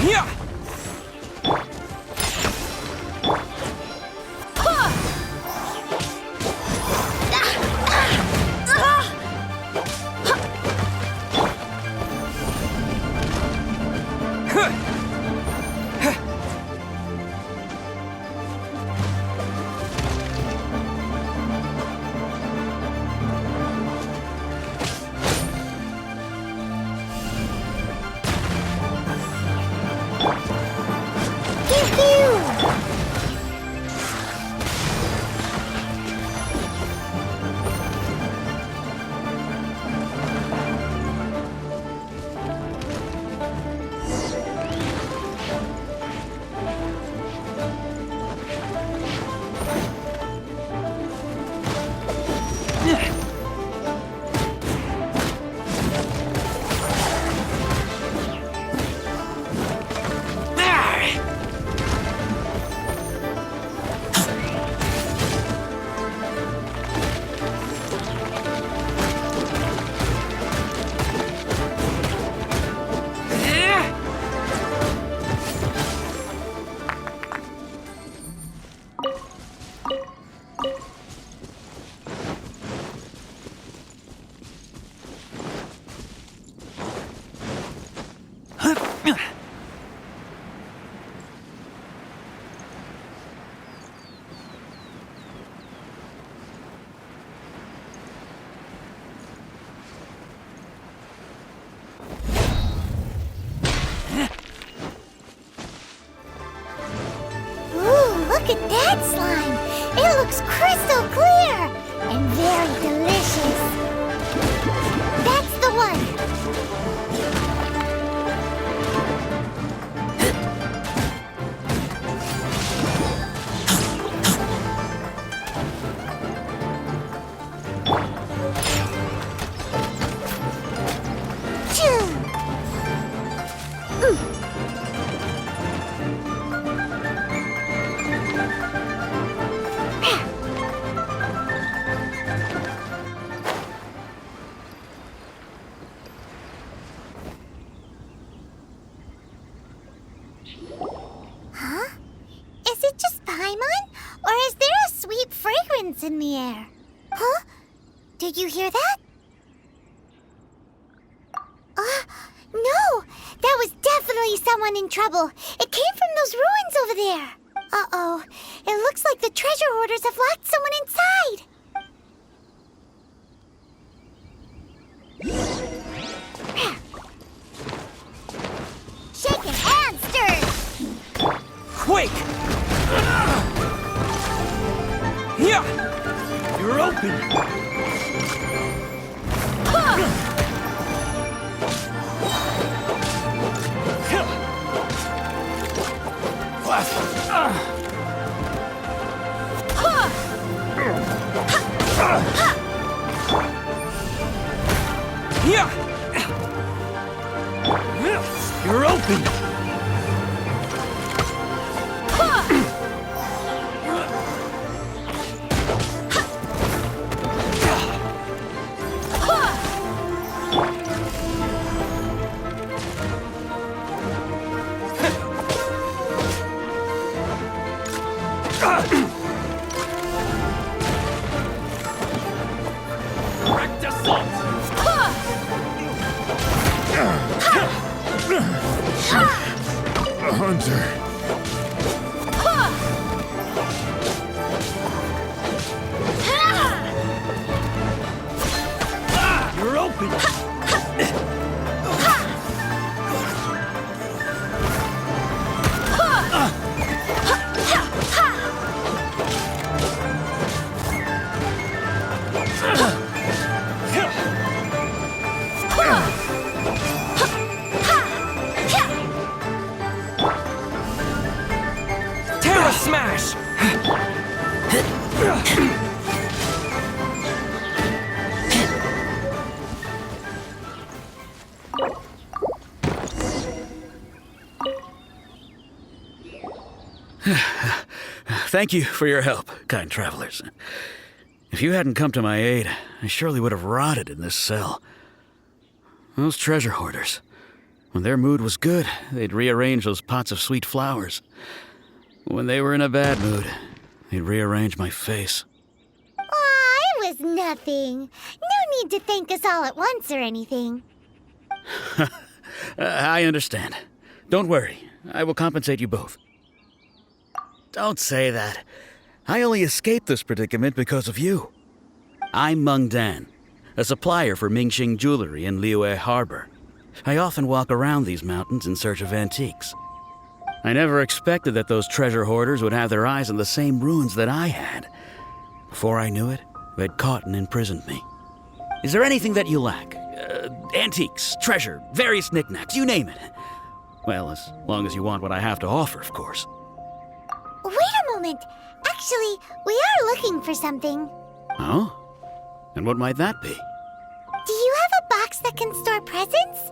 Yeah! Look at that slime! It looks crystal clear! And very delicious! That's the one! Huh? Is it just Paimon? Or is there a sweet fragrance in the air? Huh? Did you hear that? No! That was definitely someone in trouble. It came from those ruins over there. Uh-oh. It looks like the treasure hoarders have locked someone inside. Shaken and stirred. Quick! Yeah! You're open! Yeah! You're open! Direct assault! A hunter. You're open! Terra Smash! Thank you for your help, kind travelers. If you hadn't come to my aid, I surely would have rotted in this cell. Those treasure hoarders. When their mood was good, they'd rearrange those pots of sweet flowers. When they were in a bad mood, they'd rearrange my face. Aw, it was nothing. No need to thank us all at once or anything. I understand. Don't worry. I will compensate you both. Don't say that. I only escaped this predicament because of you. I'm Meng Dan, a supplier for Mingxing Jewelry in Liyue Harbor. I often walk around these mountains in search of antiques. I never expected that those treasure hoarders would have their eyes on the same ruins that I had. Before I knew it, they'd caught and imprisoned me. Is there anything that you lack? Antiques, treasure, various knickknacks, you name it. Well, as long as you want what I have to offer, of course. Wait a moment. Actually, we are looking for something. Oh? And what might that be? Do you have a box that can store presents?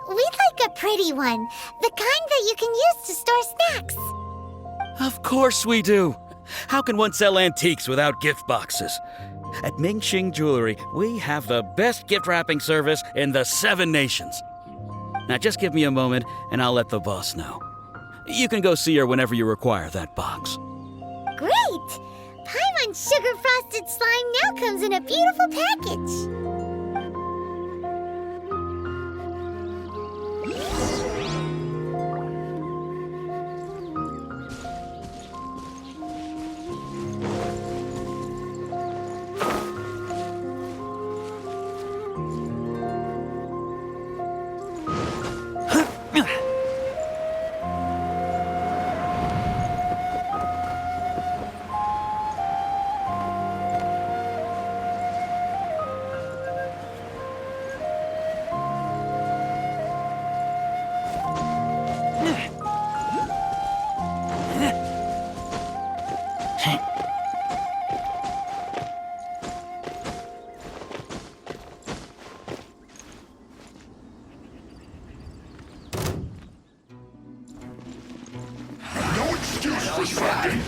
We'd like a pretty one. The kind that you can use to store snacks. Of course we do. How can one sell antiques without gift boxes? At Mingxing Jewelry, we have the best gift wrapping service in the 7 nations. Now just give me a moment and I'll let the boss know. You can go see her whenever you require that box. Great! Paimon Sugar Frosted Slime now comes in a beautiful package. No excuse for slacking.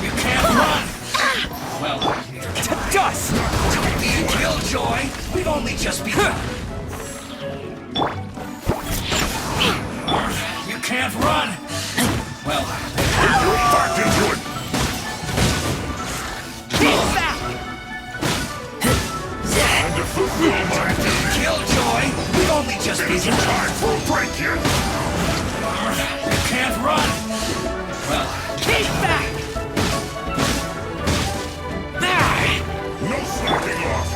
You can't run! Well, to dust! Don't be a killjoy! We've only just begun! You can't run! Well, Back into it. keep back! Time to fulfill my duty. Killjoy! We've only just It isn't begun! time for a break yet. You can't run! Well, keep back! No slacking off.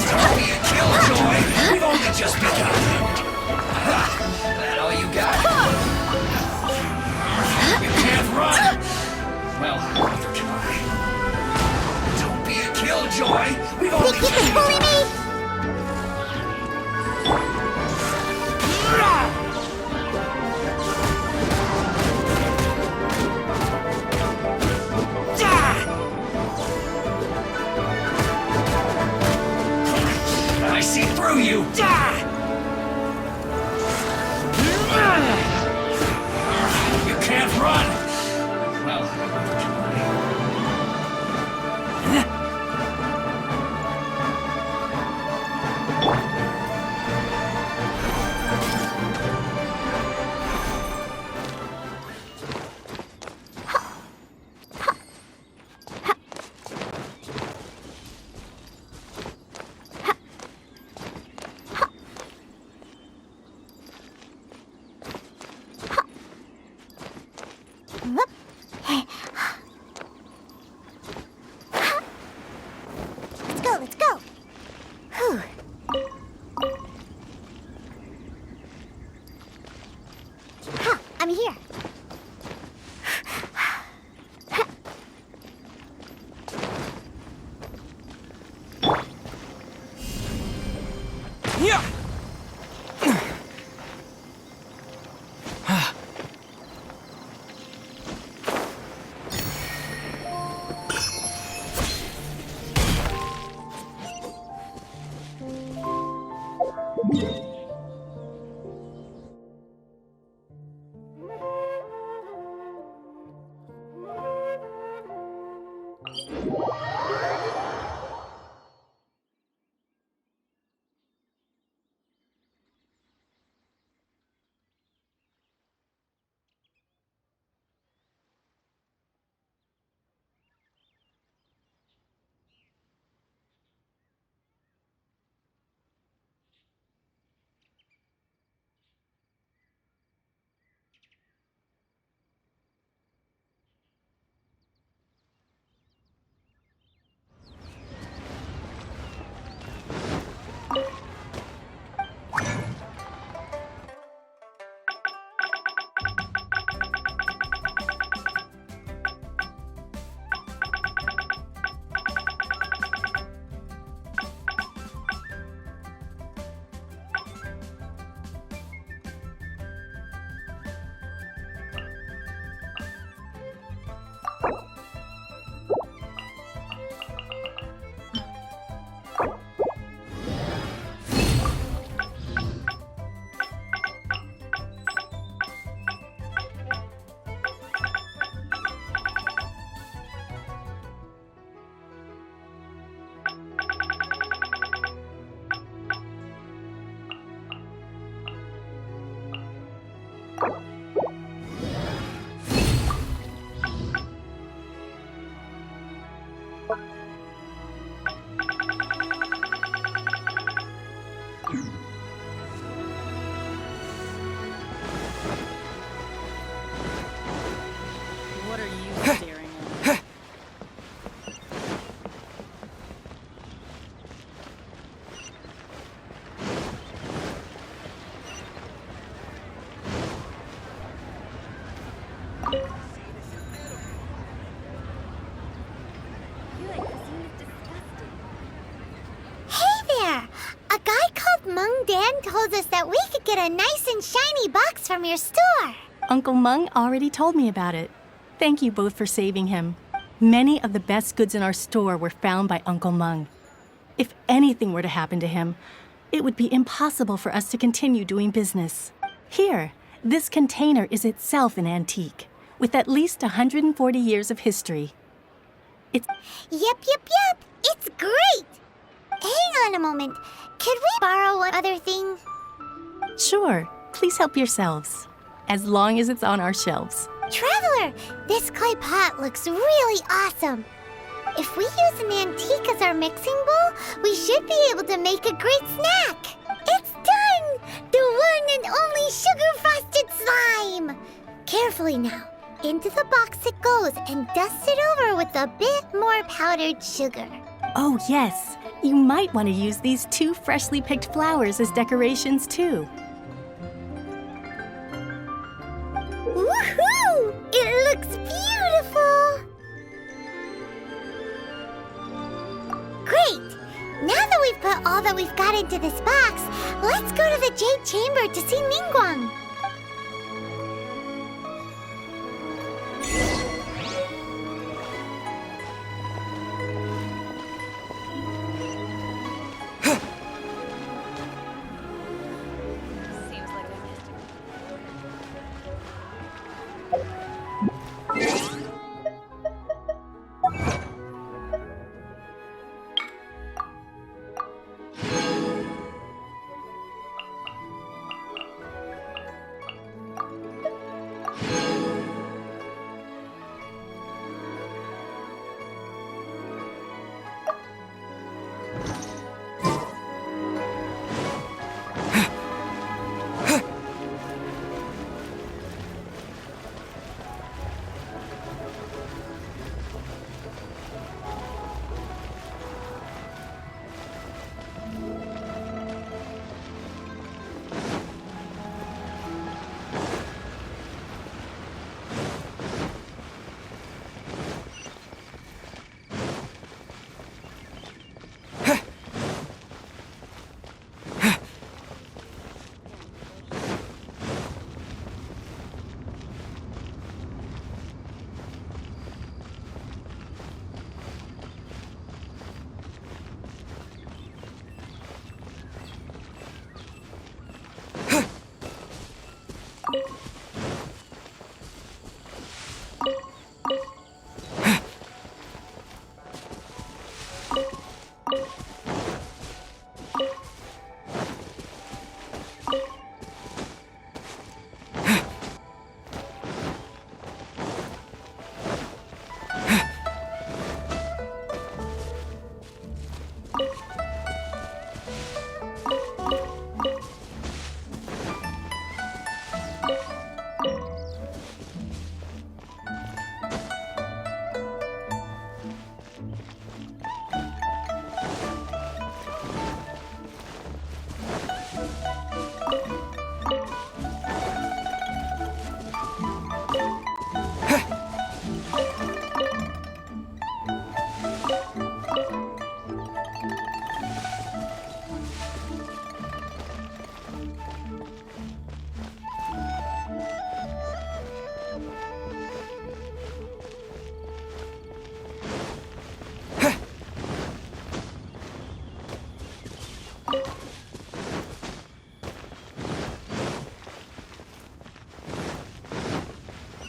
Don't be a killjoy! We've only just begun! That all you got? You can't run! Well, neither can I. Don't be a killjoy! We've only Think you just can bully begun! me? I see through you! You can't run! Well, neither can I. Let's go, let's go. Whew. Ha, I'm here. Yeah! Dan told us that we could get a nice and shiny box from your store. Uncle Mung already told me about it. Thank you both for saving him. Many of the best goods in our store were found by Uncle Mung. If anything were to happen to him, it would be impossible for us to continue doing business. Here, this container is itself an antique, with at least 140 years of history. It's... Yep. It's great. Hang on a moment. Could we borrow one other thing? Sure, please help yourselves, as long as it's on our shelves. Traveler, this clay pot looks really awesome. If we use an antique as our mixing bowl, we should be able to make a great snack. It's done! The one and only sugar-frosted slime! Carefully now. Into the box it goes and dust it over with a bit more powdered sugar. Oh yes, you might want to use these 2 freshly picked flowers as decorations too. Woohoo! It looks beautiful! Great! Now that we've put all that we've got into this box, let's go to the Jade Chamber to see Ningguang.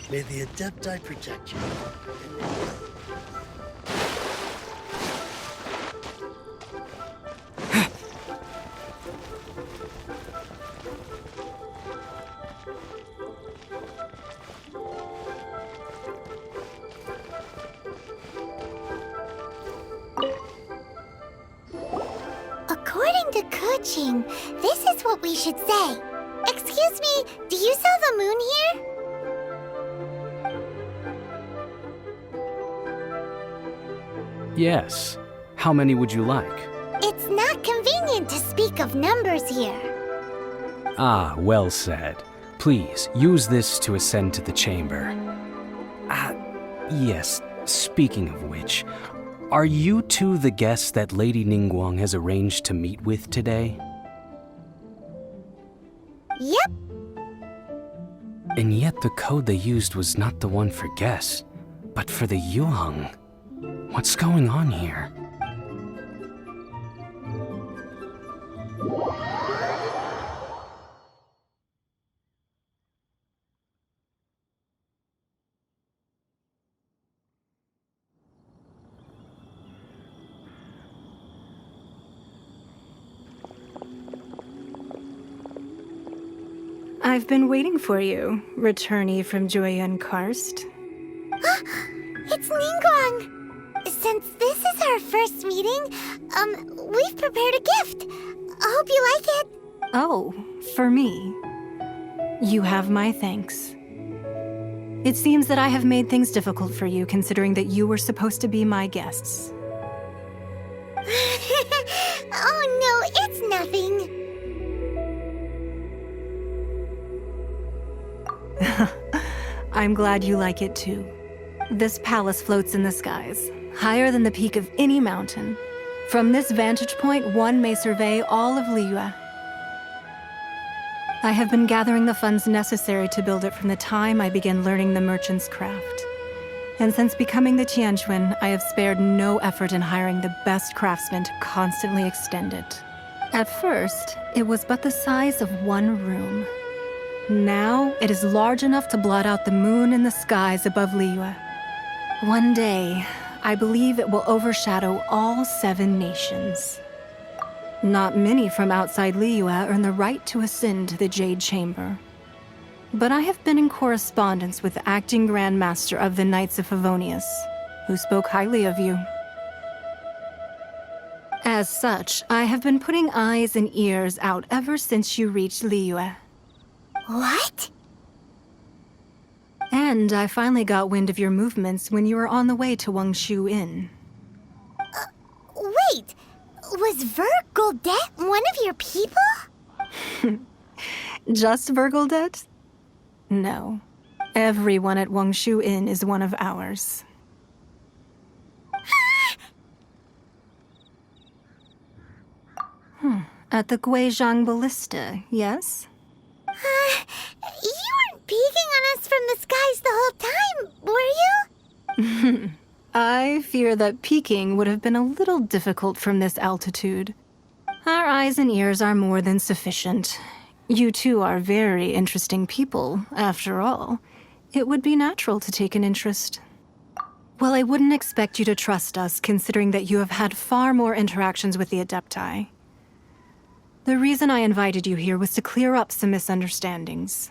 May the Adepti protect you. According to Kuching, this is what we should say. Excuse me, do you sell the moon here? Yes. How many would you like? It's not convenient to speak of numbers here. Ah, well said. Please, use this to ascend to the chamber. Yes, speaking of which, are you two the guests that Lady Ningguang has arranged to meet with today? And yet the code they used was not the one for guess, but for the Yuheng. What's going on here? I've been waiting for you, returnee from Joyun Karst. It's Ningguang! Since this is our first meeting, we've prepared a gift. I hope you like it. Oh, for me. You have my thanks. It seems that I have made things difficult for you, considering that you were supposed to be my guests. Oh no, it's nothing. I'm glad you like it too. This palace floats in the skies, higher than the peak of any mountain. From this vantage point, one may survey all of Liyue. I have been gathering the funds necessary to build it from the time I began learning the merchant's craft. And since becoming the Tianjuan, I have spared no effort in hiring the best craftsmen to constantly extend it. At first, it was but the size of one room. Now, it is large enough to blot out the moon in the skies above Liyue. One day, I believe it will overshadow all 7 nations. Not many from outside Liyue earn the right to ascend to the Jade Chamber. But I have been in correspondence with the acting Grand Master of the Knights of Favonius, who spoke highly of you. As such, I have been putting eyes and ears out ever since you reached Liyue. What? And I finally got wind of your movements when you were on the way to Wangshu Inn. Wait, was Vergoldet one of your people? Just Vergoldet? No. Everyone at Wangshu Inn is one of ours. At the Guizhang Ballista, yes? You weren't peeking on us from the skies the whole time, were you? I fear that peeking would have been a little difficult from this altitude. Our eyes and ears are more than sufficient. You two are very interesting people, after all. It would be natural to take an interest. Well, I wouldn't expect you to trust us, considering that you have had far more interactions with the Adepti. The reason I invited you here was to clear up some misunderstandings.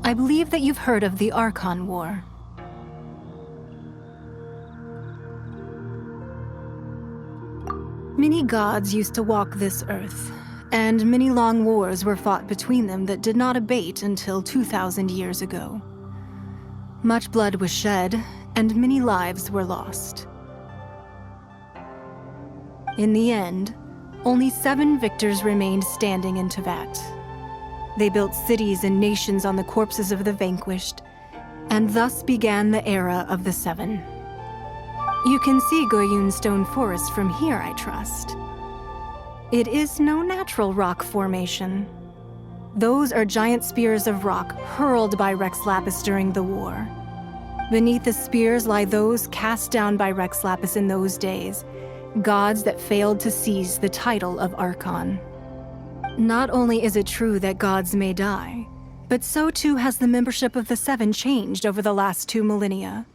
I believe that you've heard of the Archon War. Many gods used to walk this earth, and many long wars were fought between them that did not abate until 2,000 years ago. Much blood was shed, and many lives were lost. In the end, only 7 victors remained standing in Teyvat. They built cities and nations on the corpses of the vanquished, and thus began the era of the 7. You can see Goyun Stone Forest from here, I trust. It is no natural rock formation. Those are giant spears of rock hurled by Rex Lapis during the war. Beneath the spears lie those cast down by Rex Lapis in those days, gods that failed to seize the title of Archon. Not only is it true that gods may die, but so too has the membership of the 7 changed over the last 2 millennia.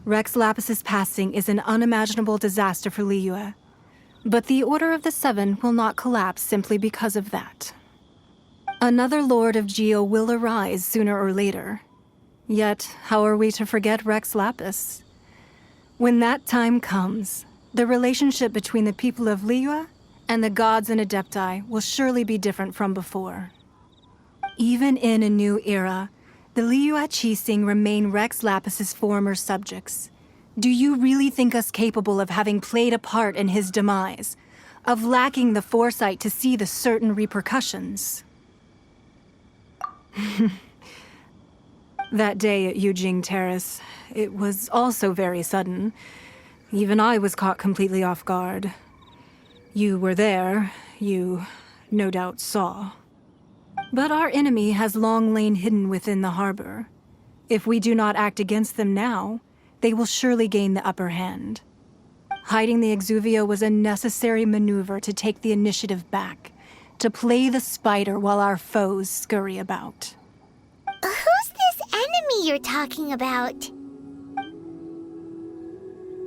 Rex Lapis's passing is an unimaginable disaster for Liyue, but the Order of the 7 will not collapse simply because of that. Another Lord of Geo will arise sooner or later. Yet, how are we to forget Rex Lapis? When that time comes, the relationship between the people of Liyue and the gods and Adepti will surely be different from before. Even in a new era, The Liyue Qixing remain Rex Lapis's former subjects. Do you really think us capable of having played a part in his demise? Of lacking the foresight to see the certain repercussions? That day at Yujing Terrace, it was also very sudden. Even I was caught completely off guard. You were there, you no doubt saw. But our enemy has long lain hidden within the harbor. If we do not act against them now, they will surely gain the upper hand. Hiding the Exuvia was a necessary maneuver to take the initiative back, to play the spider while our foes scurry about. Who's this enemy you're talking about?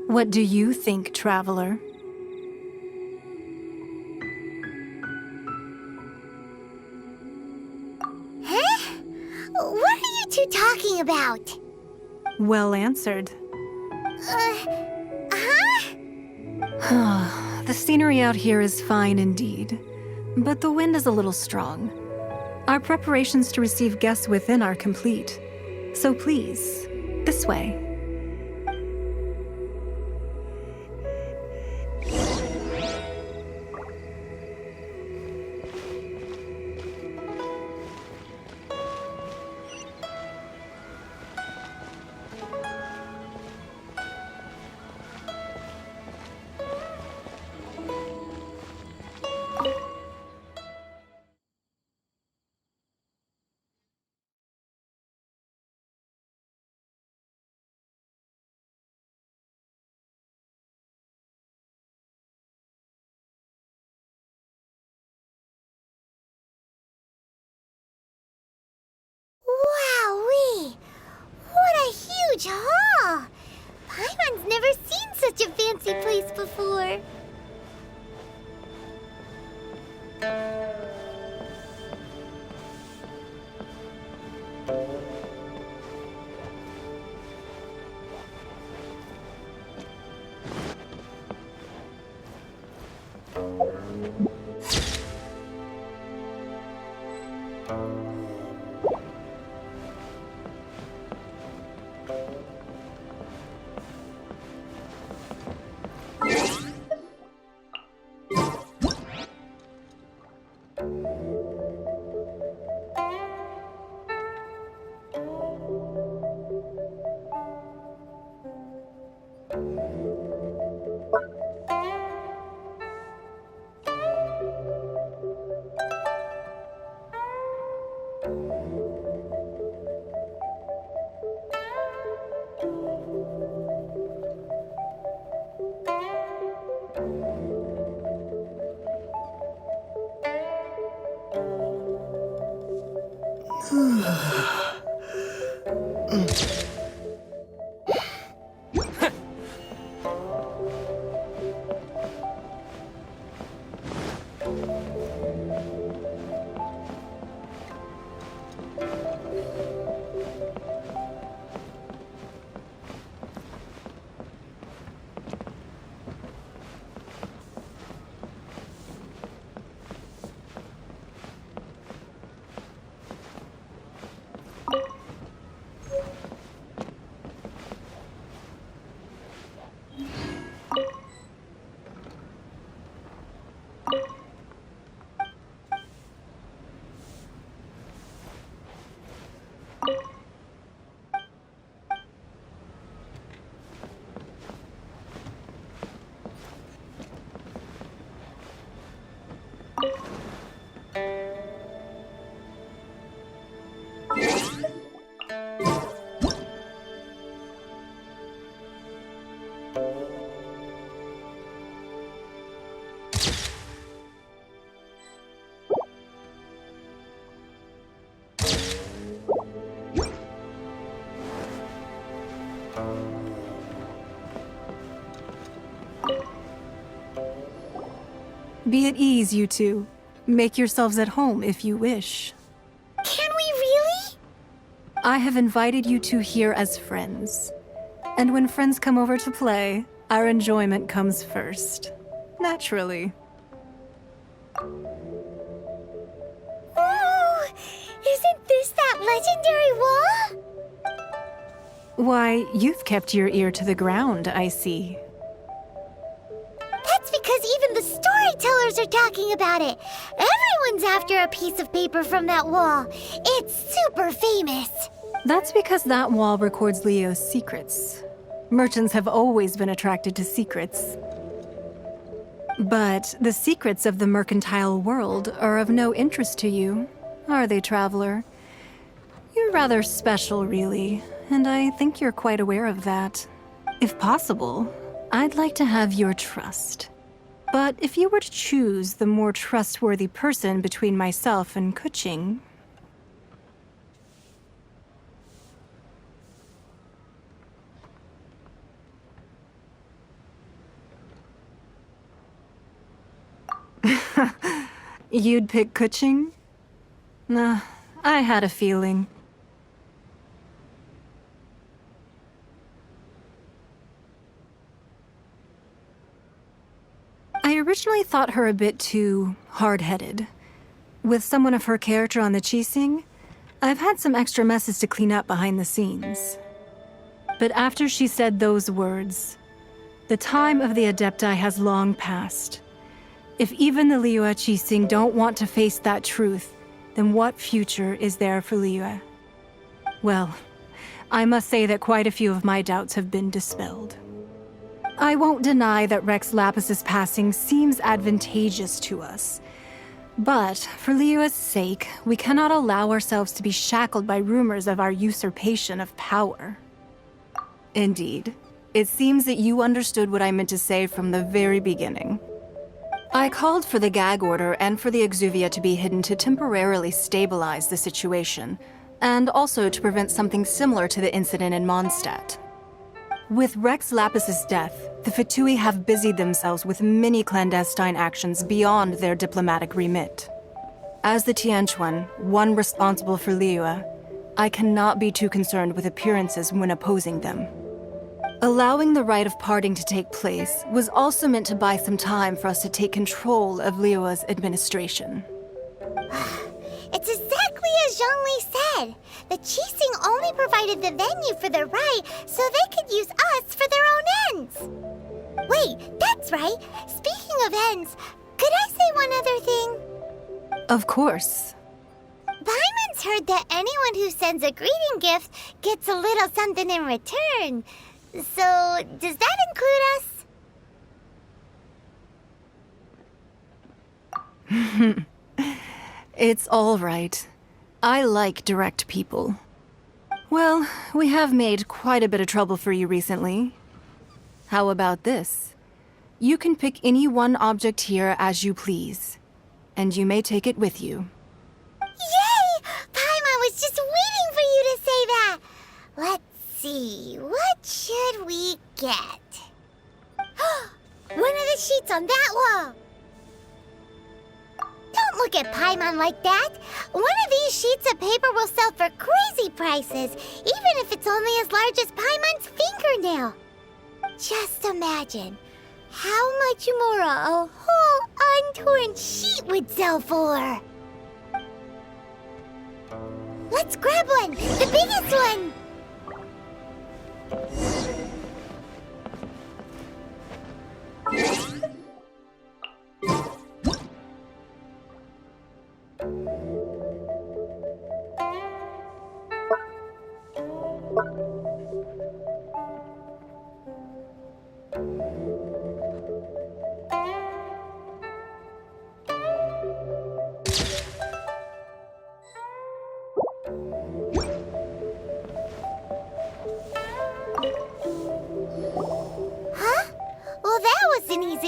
What do you think, traveler? Huh? What are you two talking about? Well answered. The scenery out here is fine indeed, but the wind is a little strong. Our preparations to receive guests within are complete. So please, this way. Wowee! What a huge hall! Paimon's never seen such a fancy place before. Be at ease, you two. Make yourselves at home if you wish. Can we really? I have invited you two here as friends. And when friends come over to play, our enjoyment comes first. Naturally. Ooh! Isn't this that legendary wall? Why, you've kept your ear to the ground, I see. That's because even the storytellers are talking about it. Everyone's after a piece of paper from that wall. It's super famous. That's because that wall records Leo's secrets. Merchants have always been attracted to secrets. But the secrets of the mercantile world are of no interest to you, are they, traveler? You're rather special, really, and I think you're quite aware of that. If possible, I'd like to have your trust. But if you were to choose the more trustworthy person between myself and Kuching... You'd pick Kuching? Nah, I had a feeling. I originally thought her a bit too hard-headed. With someone of her character on the Qixing, I've had some extra messes to clean up behind the scenes. But after she said those words, the time of the Adepti has long passed. If even the Liyue Qixing don't want to face that truth, then what future is there for Liyue? Well, I must say that quite a few of my doubts have been dispelled. I won't deny that Rex Lapis's passing seems advantageous to us. But for Liyue's sake, we cannot allow ourselves to be shackled by rumors of our usurpation of power. Indeed, it seems that you understood what I meant to say from the very beginning. I called for the gag order and for the exuvia to be hidden to temporarily stabilize the situation, and also to prevent something similar to the incident in Mondstadt. With Rex Lapis's death, the Fatui have busied themselves with many clandestine actions beyond their diplomatic remit. As the Tianquan, one responsible for Liyue, I cannot be too concerned with appearances when opposing them. Allowing the rite of parting to take place was also meant to buy some time for us to take control of Liyue's administration. It's exactly as Zhongli said. The Qixing only provided the venue for the rite so they could use us for their own ends. Wait, that's right. Speaking of ends, could I say one other thing? Of course. Paimon's heard that anyone who sends a greeting gift gets a little something in return. So, does that include us? It's all right. I like direct people. Well, we have made quite a bit of trouble for you recently. How about this? You can pick any one object here as you please, and you may take it with you. Yay! Paimon was just waiting for you to say that! Let's see, what should we get? One of the sheets on that wall! Don't look at Paimon like that! One of these sheets of paper will sell for crazy prices, even if it's only as large as Paimon's fingernail. Just imagine how much more a whole untorn sheet would sell for. Let's grab one, the biggest one!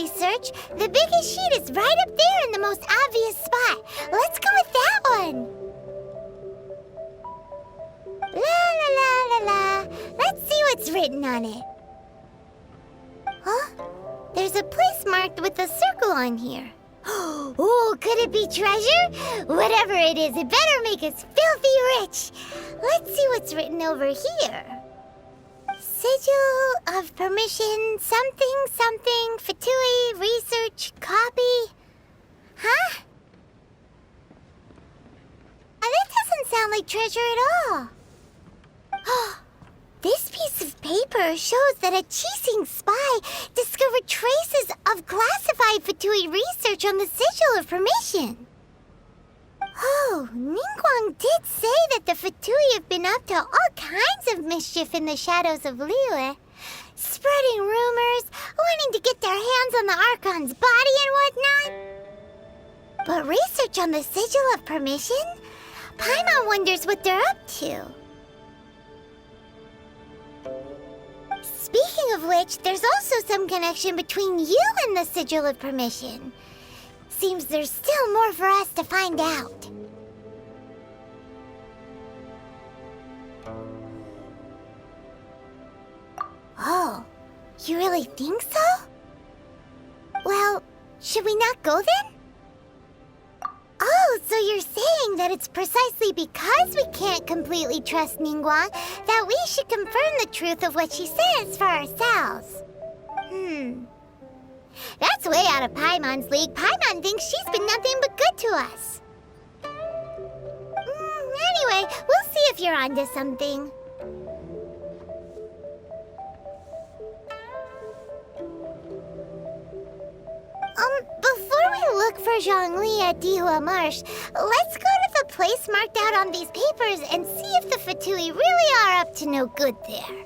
Search. The biggest sheet is right up there in the most obvious spot. Let's go with that one. La la la la la. Let's see what's written on it. Huh? There's a place marked with a circle on here. Oh, could it be treasure? Whatever it is, it better make us filthy rich. Let's see what's written over here. Sigil of permission, something, Fatui, research, copy. Huh? That doesn't sound like treasure at all. This piece of paper shows that a Qixing spy discovered traces of classified Fatui research on the Sigil of Permission. Oh, Ningguang did say that the Fatui have been up to all kinds of mischief in the shadows of Liyue, spreading rumors, wanting to get their hands on the Archon's body and whatnot. But research on the Sigil of Permission? Paimon wonders what they're up to. Speaking of which, there's also some connection between you and the Sigil of Permission. Seems there's still more for us to find out. Oh, you really think so? Well, should we not go then? Oh, so you're saying that it's precisely because we can't completely trust Ningguang that we should confirm the truth of what she says for ourselves. That's way out of Paimon's league. Paimon thinks she's been nothing but good to us. Anyway, we'll see if you're onto something. Before we look for Zhongli at Dihua Marsh, let's go to the place marked out on these papers and see if the Fatui really are up to no good there.